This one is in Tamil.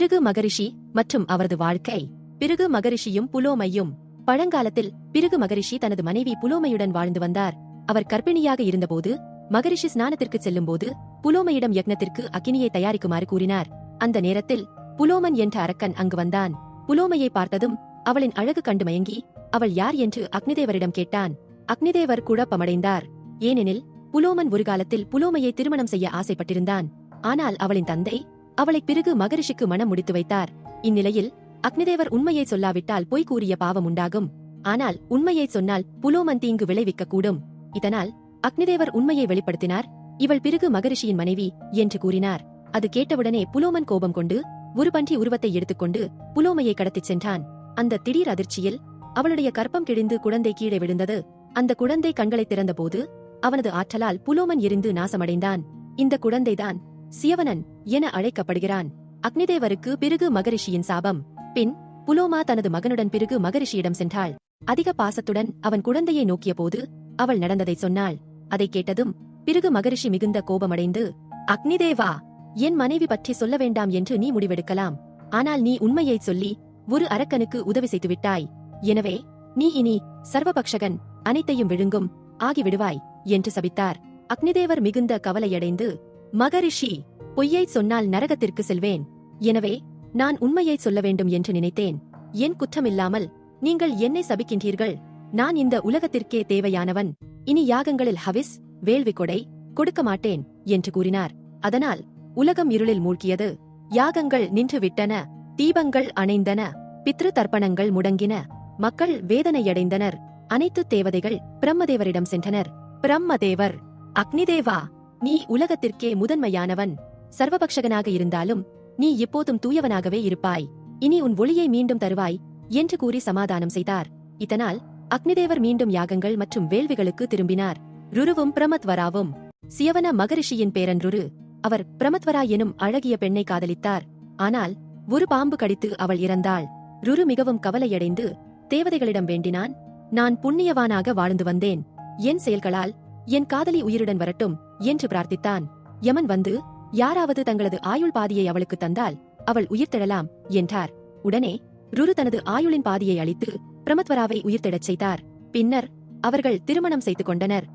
பிருகு மகரிஷி மற்றும் அவரது வாழ்க்கை. பிருகு மகரிஷியும் புலோமையும். பழங்காலத்தில் பிருகு மகரிஷி தனது மனைவி புலோமையுடன் வாழ்ந்து வந்தார். அவர் கர்ப்பிணியாக இருந்தபோது மகரிஷி ஸ்நானத்திற்கு செல்லும்போது புலோமையிடம் யக்னத்திற்கு அக்கினியை தயாரிக்குமாறு கூறினார். அந்த நேரத்தில் புலோமன் என்ற அரக்கன் அங்கு வந்தான். புலோமையை பார்த்ததும் அவளின் அழகு கண்டு மயங்கி அவள் யார் என்று அக்னிதேவரிடம் கேட்டான். அக்னிதேவர் குழப்பமடைந்தார். ஏனெனில் புலோமன் ஒரு காலத்தில் புலோமையை திருமணம் செய்ய ஆசைப்பட்டிருந்தான். ஆனால் அவளின் தந்தை அவளை பிருகு மகரிஷிக்கு மனம் முடித்து வைத்தார். இந்நிலையில் அக்னிதேவர் உண்மையை சொல்லாவிட்டால் பொய் கூறிய பாவம் உண்டாகும். ஆனால் உண்மையை சொன்னால் புலோமன் தீங்கு விளைவிக்கக்கூடும். இதனால் அக்னிதேவர் உண்மையை வெளிப்படுத்தினார். இவள் பிருகு மகரிஷியின் மனைவி என்று கூறினார். அது கேட்டவுடனே புலோமன் கோபம் கொண்டு ஒரு பன்றி உருவத்தை எடுத்துக்கொண்டு புலோமையை கடத்திச் சென்றான். அந்த திடீர் அதிர்ச்சியில் அவளுடைய கற்பம் கிழிந்து குழந்தை கீழே விழுந்தது. அந்த குழந்தை கண்களை திறந்தபோது அவனது ஆற்றலால் புலோமன் எரிந்து நாசமடைந்தான். இந்த குழந்தைதான் சியவனன் என அழைக்கப்படுகிறான். அக்னிதேவருக்கு பிருகு மகரிஷியின் சாபம். பின் புலோமா தனது மகனுடன் பிருகு மகரிஷியிடம் சென்றாள். அதிக பாசத்துடன் அவன் குழந்தையை நோக்கிய போது அவள் நடந்ததை சொன்னாள். அதை கேட்டதும் பிருகு மகரிஷி மிகுந்த கோபமடைந்து, அக்னிதேவா, என் மனைவி பற்றி சொல்ல வேண்டாம் என்று நீ முடிவெடுக்கலாம். ஆனால் நீ உண்மையை சொல்லி ஒரு அரக்கனுக்கு உதவி செய்துவிட்டாய். எனவே நீ இனி சர்வபக்ஷகன், அனைத்தையும் விழுங்கும் ஆகிவிடுவாய் என்று சபித்தார். அக்னிதேவர் மிகுந்த கவலையடைந்து, மகரிஷி, பொய்யை சொன்னால் நரகத்திற்கு செல்வேன். எனவே நான் உண்மையை சொல்ல வேண்டும் என்று நினைத்தேன். என் குற்றமில்லாமல் நீங்கள் என்னை சபிக்கின்றீர்கள். நான் இந்த உலகத்திற்கே தேவையானவன். இனி யாகங்களில் ஹவிஸ், வேள்வி கொடை கொடுக்க மாட்டேன் என்று கூறினார். அதனால் உலகம் இருளில் மூழ்கியது. யாகங்கள் நின்றுவிட்டன. தீபங்கள் அணைந்தன. பித்ரு தர்ப்பணங்கள் முடங்கின. மக்கள் வேதனையடைந்தனர். அனைத்து தேவதைகள் பிரம்மதேவரிடம் சென்றனர். பிரம்மதேவர், அக்னிதேவா, நீ உலகத்திற்கே முதன்மையானவன். சர்வபக்ஷகனாக இருந்தாலும் நீ எப்போதும் தூயவனாகவே இருப்பாய். இனி உன் ஒளியை மீண்டும் தருவாய் என்று கூறி சமாதானம் செய்தார். இதனால் அக்னிதேவர் மீண்டும் யாகங்கள் மற்றும் வேள்விகளுக்கு திரும்பினார். ருருவும் பிரமத்வராவும். சியவன மகரிஷியின் பேரன் ருரு. அவர் பிரமத்வரா எனும் அழகிய பெண்ணை காதலித்தார். ஆனால் ஒரு பாம்பு கடித்து அவள் இறந்தாள். ருரு மிகவும் கவலையடைந்து தேவதைகளிடம் வேண்டினான். நான் புண்ணியவானாக வாழ்ந்து வந்தேன். என் செயல்களால் என் காதலி உயிருடன் வரட்டும் என்று பிரார்த்தித்தான். யமன் வந்து யாராவது தங்களது ஆயுள் பாதியை அவளுக்கு தந்தால் அவள் உயிர்த்தெழலாம் என்றார். உடனே ருரு தனது ஆயுளின் பாதியை அளித்து பிரமத்வராவை உயிர்த்தெழச் செய்தார். பின்னர் அவர்கள் திருமணம் செய்து கொண்டனர்.